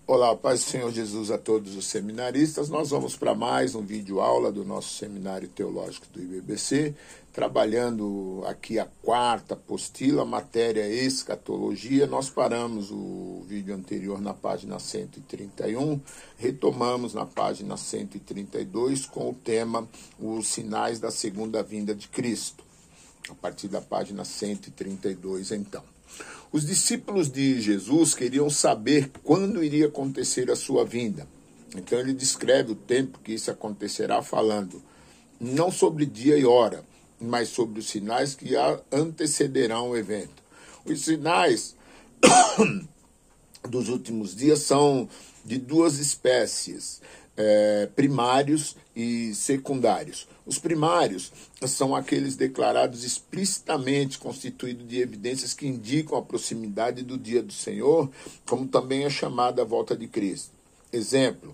Olá, paz do Senhor Jesus a todos os seminaristas. Nós vamos para mais um vídeo aula do nosso Seminário Teológico do IBBC, trabalhando aqui a quarta apostila, matéria escatologia. Nós paramos o vídeo anterior na página 131, retomamos na página 132 com o tema Os Sinais da Segunda Vinda de Cristo, a partir da página 132 então. Os discípulos de Jesus queriam saber quando iria acontecer a sua vinda. Então ele descreve o tempo que isso acontecerá falando, não sobre dia e hora, mas sobre os sinais que antecederão o evento. Os sinais dos últimos dias são de duas espécies, primários e secundários. Os primários são aqueles declarados explicitamente, constituídos de evidências que indicam a proximidade do dia do Senhor, como também é chamada a volta de Cristo. Exemplo,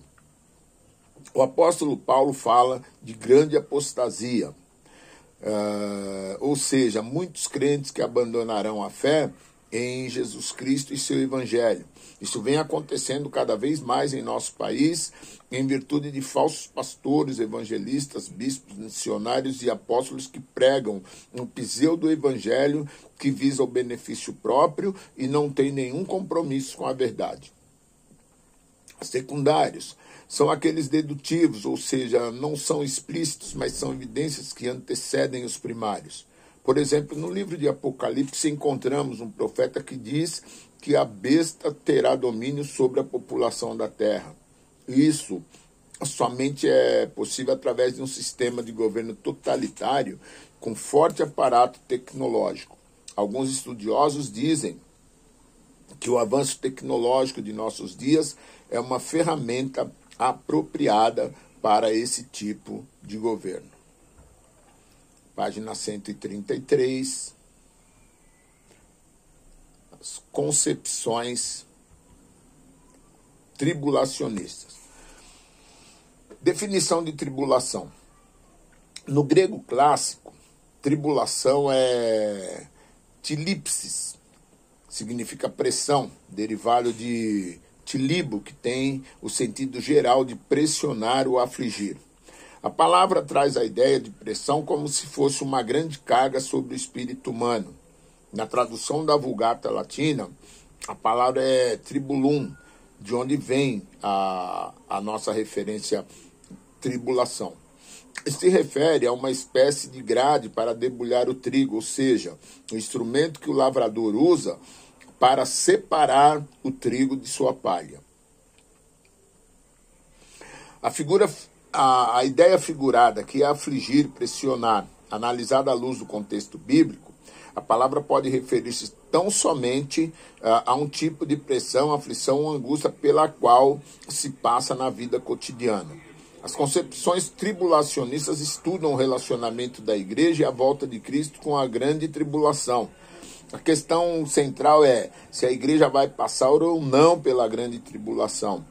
o apóstolo Paulo fala de grande apostasia, ou seja, muitos crentes que abandonarão a fé em Jesus Cristo e seu Evangelho. Isso vem acontecendo cada vez mais em nosso país, em virtude de falsos pastores, evangelistas, bispos, missionários e apóstolos que pregam um pseudo-evangelho que visa o benefício próprio e não tem nenhum compromisso com a verdade. Secundários são aqueles dedutivos, ou seja, não são explícitos, mas são evidências que antecedem os primários. Por exemplo, no livro de Apocalipse encontramos um profeta que diz que a besta terá domínio sobre a população da terra. Isso somente é possível através de um sistema de governo totalitário com forte aparato tecnológico. Alguns estudiosos dizem que o avanço tecnológico de nossos dias é uma ferramenta apropriada para esse tipo de governo. Página 133, as concepções tribulacionistas. Definição de tribulação. No grego clássico, tribulação é tilipsis, significa pressão, derivado de tilibo, que tem o sentido geral de pressionar ou afligir. A palavra traz a ideia de pressão como se fosse uma grande carga sobre o espírito humano. Na tradução da Vulgata Latina, a palavra é tribulum, de onde vem a nossa referência tribulação. Se refere a uma espécie de grade para debulhar o trigo, ou seja, o instrumento que o lavrador usa para separar o trigo de sua palha. A ideia figurada, que é afligir, pressionar, analisada à luz do contexto bíblico, a palavra pode referir-se tão somente a um tipo de pressão, aflição ou angústia pela qual se passa na vida cotidiana. As concepções tribulacionistas estudam o relacionamento da igreja e a volta de Cristo com a grande tribulação. A questão central é se a igreja vai passar ou não pela grande tribulação.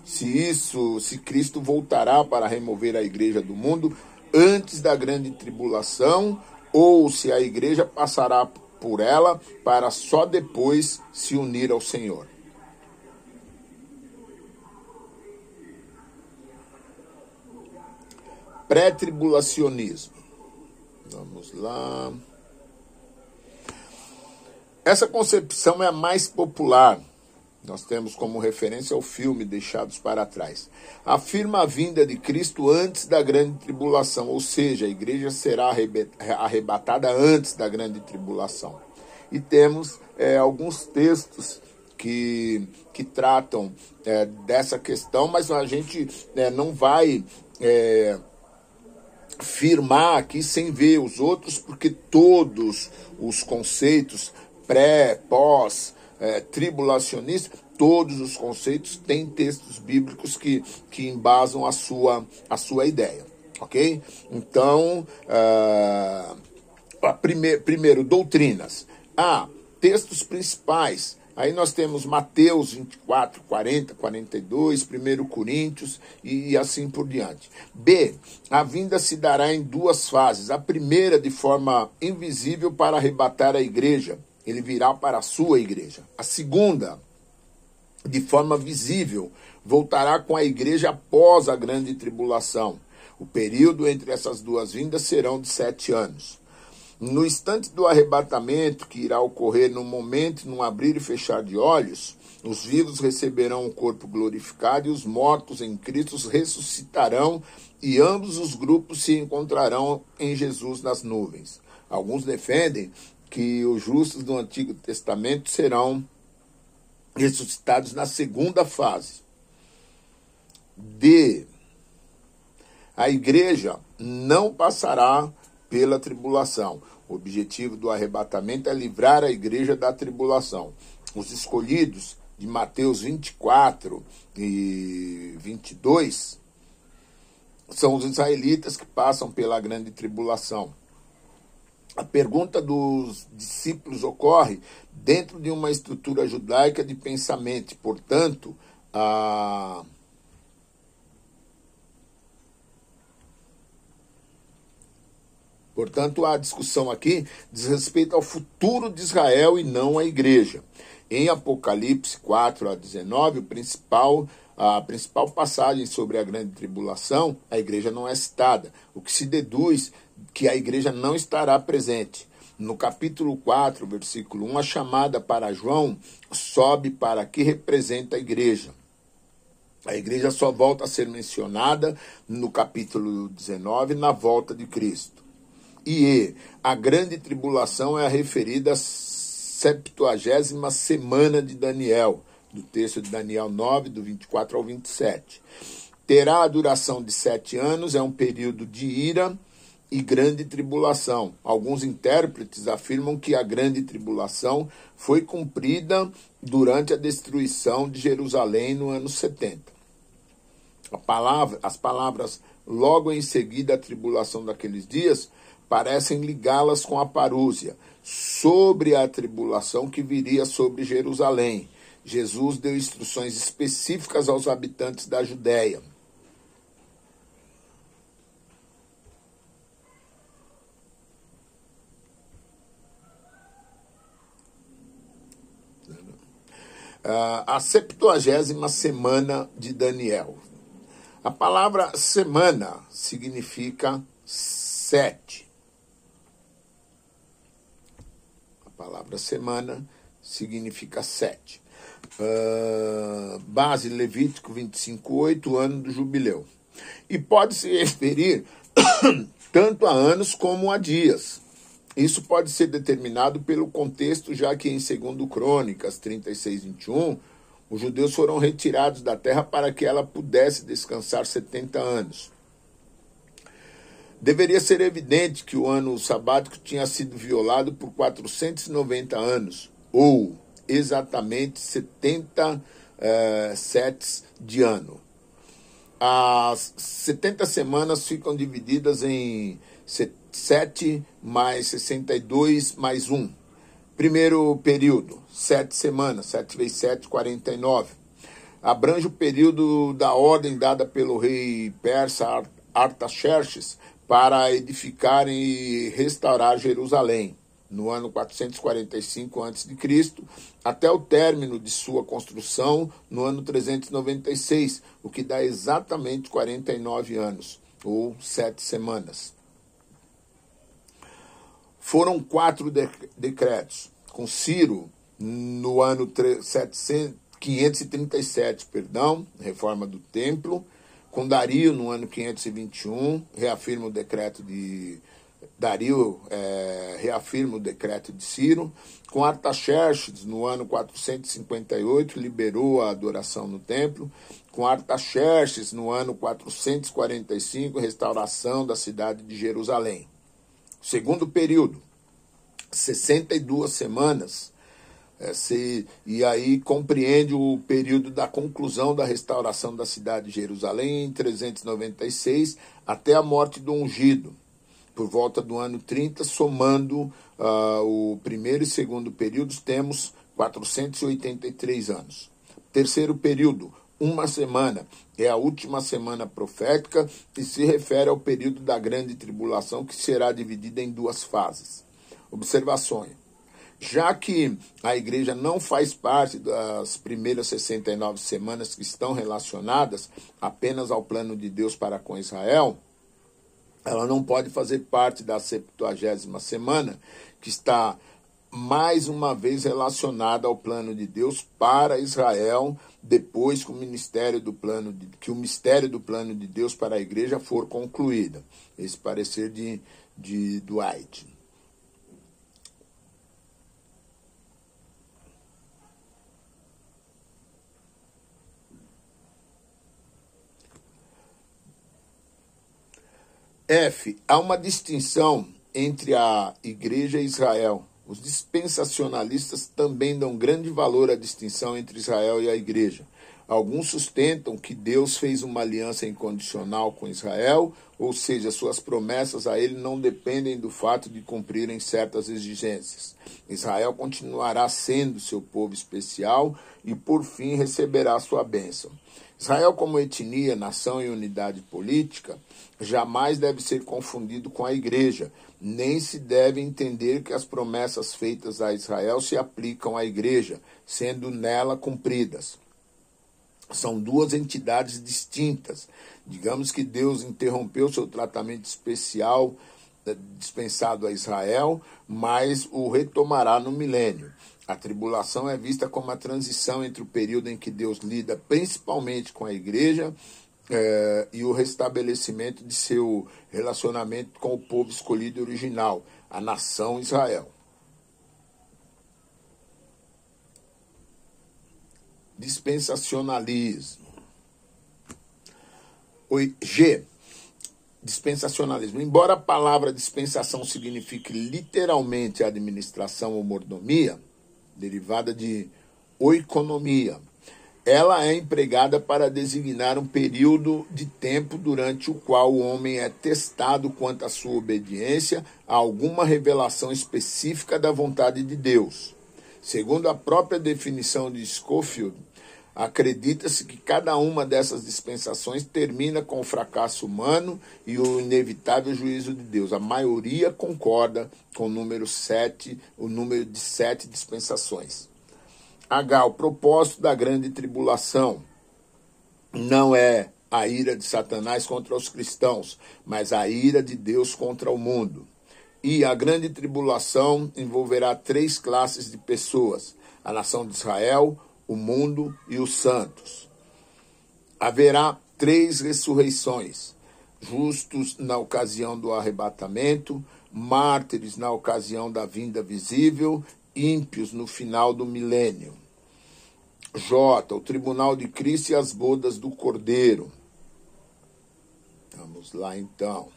Se Cristo voltará para remover a igreja do mundo antes da grande tribulação, ou se a igreja passará por ela para só depois se unir ao Senhor. Pré-tribulacionismo. Vamos lá. Essa concepção é a mais popular. Nós temos como referência o filme Deixados para Trás. Afirma a vinda de Cristo antes da grande tribulação, ou seja, a igreja será arrebatada antes da grande tribulação. E temos alguns textos que tratam dessa questão, mas a gente não vai firmar aqui sem ver os outros, porque todos os conceitos pré, pós, tribulacionista, todos os conceitos têm textos bíblicos que embasam a sua ideia, ok? Então, primeiro, doutrinas. Textos principais. Aí nós temos Mateus 24, 40, 42, 1 Coríntios e assim por diante. B, a vinda se dará em duas fases. A primeira, de forma invisível para arrebatar a igreja. Ele virá para a sua igreja. A segunda, de forma visível, voltará com a igreja após a grande tribulação. O período entre essas duas vindas serão de 7 anos. No instante do arrebatamento, que irá ocorrer num momento, num abrir e fechar de olhos, os vivos receberão um corpo glorificado e os mortos em Cristo ressuscitarão e ambos os grupos se encontrarão em Jesus nas nuvens. Alguns defendem que os justos do Antigo Testamento serão ressuscitados na segunda fase. A igreja não passará pela tribulação. O objetivo do arrebatamento é livrar a igreja da tribulação. Os escolhidos de Mateus 24 e 22 são os israelitas que passam pela grande tribulação. A pergunta dos discípulos ocorre dentro de uma estrutura judaica de pensamento. Portanto, a discussão aqui diz respeito ao futuro de Israel e não à igreja. Em Apocalipse 4 a 19, a principal passagem sobre a grande tribulação, a igreja não é citada, o que se deduz que a igreja não estará presente. No capítulo 4, versículo 1, a chamada para João sobe para que representa a igreja. A igreja só volta a ser mencionada no capítulo 19, na volta de Cristo. E a grande tribulação é a referida à 70ª semana de Daniel, do texto de Daniel 9, do 24 ao 27. Terá a duração de 7 anos, é um período de ira e grande tribulação. Alguns intérpretes afirmam que a grande tribulação foi cumprida durante a destruição de Jerusalém no ano 70. As palavras logo em seguida à tribulação daqueles dias parecem ligá-las com a parúzia, sobre a tribulação que viria sobre Jerusalém. Jesus deu instruções específicas aos habitantes da Judéia. A 70ª semana de Daniel. A palavra semana significa 7. A palavra semana significa 7. Base Levítico 25:8, ano do jubileu. E pode se referir tanto a anos como a dias. Isso pode ser determinado pelo contexto, já que em 2 Crônicas 36:21, os judeus foram retirados da terra para que ela pudesse descansar 70 anos. Deveria ser evidente que o ano sabático tinha sido violado por 490 anos, ou exatamente 70 sets de ano. As 70 semanas ficam divididas em 7 mais 62 mais 1. Primeiro período, 7 semanas, 7 vezes 7, 49. Abrange o período da ordem dada pelo rei persa Artaxerxes para edificar e restaurar Jerusalém, no ano 445 a.C., até o término de sua construção no ano 396, o que dá exatamente 49 anos, ou 7 semanas. Foram 4 decretos, com Ciro no ano 537, reforma do templo, com Dario no ano 521, reafirma o decreto de Dario, reafirma o decreto de Ciro. Com Artaxerxes, no ano 458, liberou a adoração no templo. Com Artaxerxes, no ano 445, restauração da cidade de Jerusalém. Segundo período, 62 semanas, e aí compreende o período da conclusão da restauração da cidade de Jerusalém em 396 até a morte do ungido, por volta do ano 30, somando o primeiro e segundo períodos, temos 483 anos. Terceiro período, 1 semana, é a última semana profética e se refere ao período da grande tribulação, que será dividida em 2 fases. Observações. Já que a igreja não faz parte das primeiras 69 semanas que estão relacionadas apenas ao plano de Deus para com Israel, ela não pode fazer parte da 70ª semana, que está mais uma vez relacionada ao plano de Deus para Israel, depois que o mistério do plano de Deus para a igreja for concluída. Esse parecer de Dwight. F. Há uma distinção entre a igreja e Israel. Os dispensacionalistas também dão grande valor à distinção entre Israel e a igreja. Alguns sustentam que Deus fez uma aliança incondicional com Israel, ou seja, suas promessas a ele não dependem do fato de cumprirem certas exigências. Israel continuará sendo seu povo especial e, por fim, receberá sua bênção. Israel, como etnia, nação e unidade política, jamais deve ser confundido com a igreja, nem se deve entender que as promessas feitas a Israel se aplicam à igreja, sendo nela cumpridas. São duas entidades distintas. Digamos que Deus interrompeu seu tratamento especial dispensado a Israel, mas o retomará no milênio. A tribulação é vista como a transição entre o período em que Deus lida principalmente com a igreja e o restabelecimento de seu relacionamento com o povo escolhido original, a nação Israel. Dispensacionalismo. G. Dispensacionalismo. Embora a palavra dispensação signifique literalmente administração ou mordomia, derivada de oikonomia, ela é empregada para designar um período de tempo durante o qual o homem é testado quanto à sua obediência a alguma revelação específica da vontade de Deus. Segundo a própria definição de Scofield, acredita-se que cada uma dessas dispensações termina com o fracasso humano e o inevitável juízo de Deus. A maioria concorda com o número de 7 dispensações. H. O propósito da grande tribulação não é a ira de Satanás contra os cristãos, mas a ira de Deus contra o mundo. E a grande tribulação envolverá 3 classes de pessoas: a nação de Israel, o mundo e os santos. Haverá 3 ressurreições: justos na ocasião do arrebatamento, mártires na ocasião da vinda visível, ímpios no final do milênio. J. O tribunal de Cristo e as bodas do Cordeiro. Vamos lá então.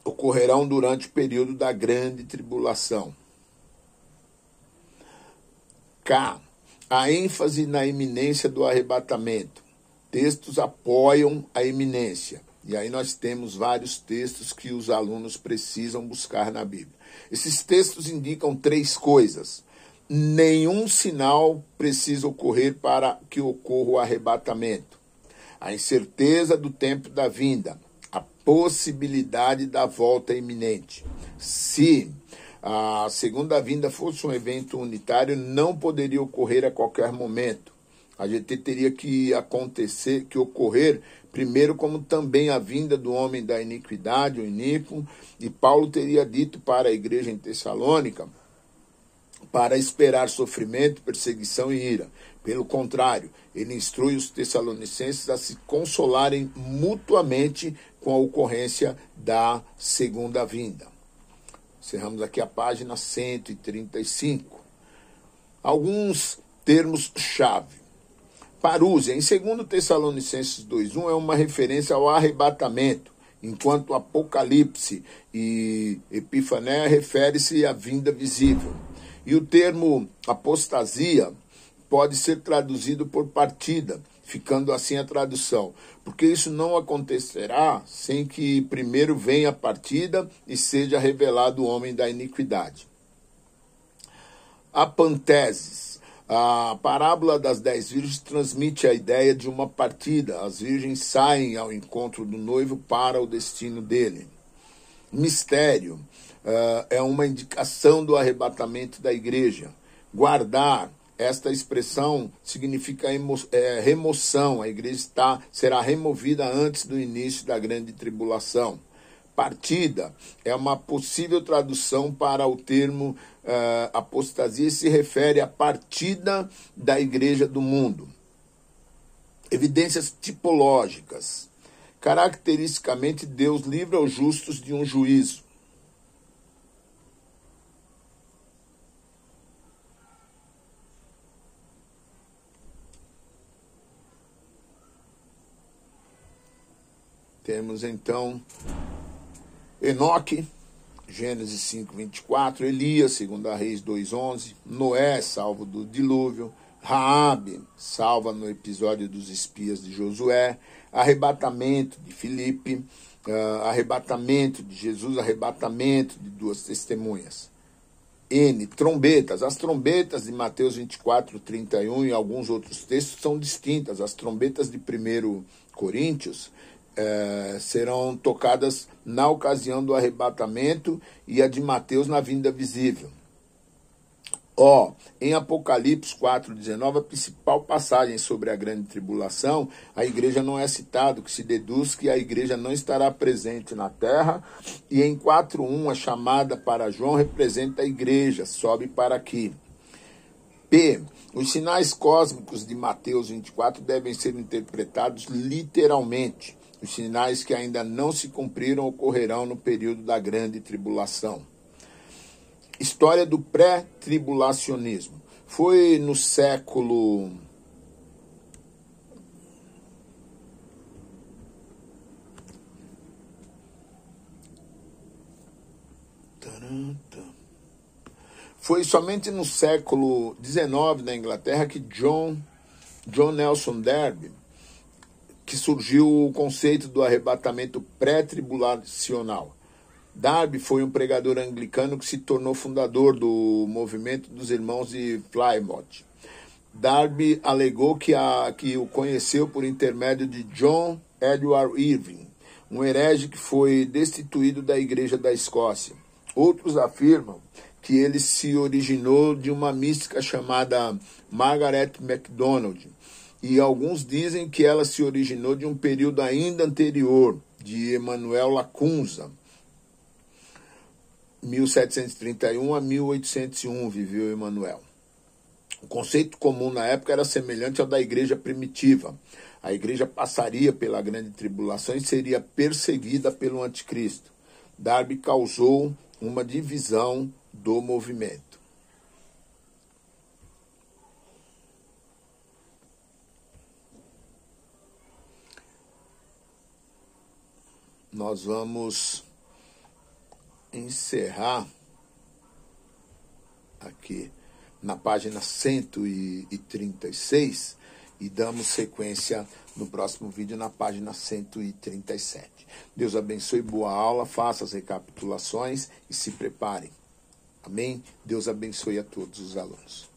Ocorrerão durante o período da grande tribulação. K. A ênfase na iminência do arrebatamento. Textos apoiam a iminência. E aí nós temos vários textos que os alunos precisam buscar na Bíblia. Esses textos indicam 3 coisas. Nenhum sinal precisa ocorrer para que ocorra o arrebatamento. A incerteza do tempo da vinda. A possibilidade da volta iminente. Se a segunda vinda fosse um evento unitário, não poderia ocorrer a qualquer momento. A GT teria que ocorrer primeiro, como também a vinda do homem da iniquidade, o iníquo, e Paulo teria dito para a igreja em Tessalônica para esperar sofrimento, perseguição e ira. Pelo contrário, ele instrui os tessalonicenses a se consolarem mutuamente com a ocorrência da segunda vinda. Encerramos aqui a página 135. Alguns termos-chave. Parúzia, em 2 Tessalonicenses 2:1, é uma referência ao arrebatamento, enquanto Apocalipse e Epifanéia refere-se à vinda visível. E o termo apostasia pode ser traduzido por partida, ficando assim a tradução, porque isso não acontecerá sem que primeiro venha a partida e seja revelado o homem da iniquidade. Apanteses. A parábola das 10 virgens transmite a ideia de uma partida. As virgens saem ao encontro do noivo para o destino dele. Mistério. é uma indicação do arrebatamento da igreja. Guardar, esta expressão significa remoção. A igreja será removida antes do início da grande tribulação. Partida é uma possível tradução para o termo apostasia e se refere à partida da igreja do mundo. Evidências tipológicas. Caracteristicamente, Deus livra os justos de um juízo. Temos então Enoque, Gênesis 5, 24, Elias, 2 Reis 2, 11, Noé, salvo do dilúvio, Raabe, salva no episódio dos espias de Josué, arrebatamento de Filipe, arrebatamento de Jesus, arrebatamento de 2 testemunhas. N, trombetas. As trombetas de Mateus 24, 31 e alguns outros textos são distintas. As trombetas de 1 Coríntios serão tocadas na ocasião do arrebatamento e a de Mateus na vinda visível. Em Apocalipse 4:19, a principal passagem sobre a grande tribulação, a igreja não é citada, que se deduz que a igreja não estará presente na terra, e em 4:1 a chamada para João representa a igreja, sobe para aqui. P. Os sinais cósmicos de Mateus 24 devem ser interpretados literalmente. Os sinais que ainda não se cumpriram ocorrerão no período da grande tribulação. História do pré-tribulacionismo. Foi no século Foi somente no século XIX, na Inglaterra, que John Nelson Darby, que surgiu o conceito do arrebatamento pré-tribulacional. Darby foi um pregador anglicano que se tornou fundador do movimento dos irmãos de Plymouth. Darby alegou que o conheceu por intermédio de John Edward Irving, um herege que foi destituído da Igreja da Escócia. Outros afirmam que ele se originou de uma mística chamada Margaret MacDonald, e alguns dizem que ela se originou de um período ainda anterior, de Emmanuel Lacunza, 1731 a 1801, viveu Emmanuel. O conceito comum na época era semelhante ao da igreja primitiva. A igreja passaria pela grande tribulação e seria perseguida pelo anticristo. Darby causou uma divisão do movimento. Nós vamos encerrar aqui na página 136 e damos sequência no próximo vídeo na página 137. Deus abençoe, boa aula, faça as recapitulações e se preparem. Amém? Deus abençoe a todos os alunos.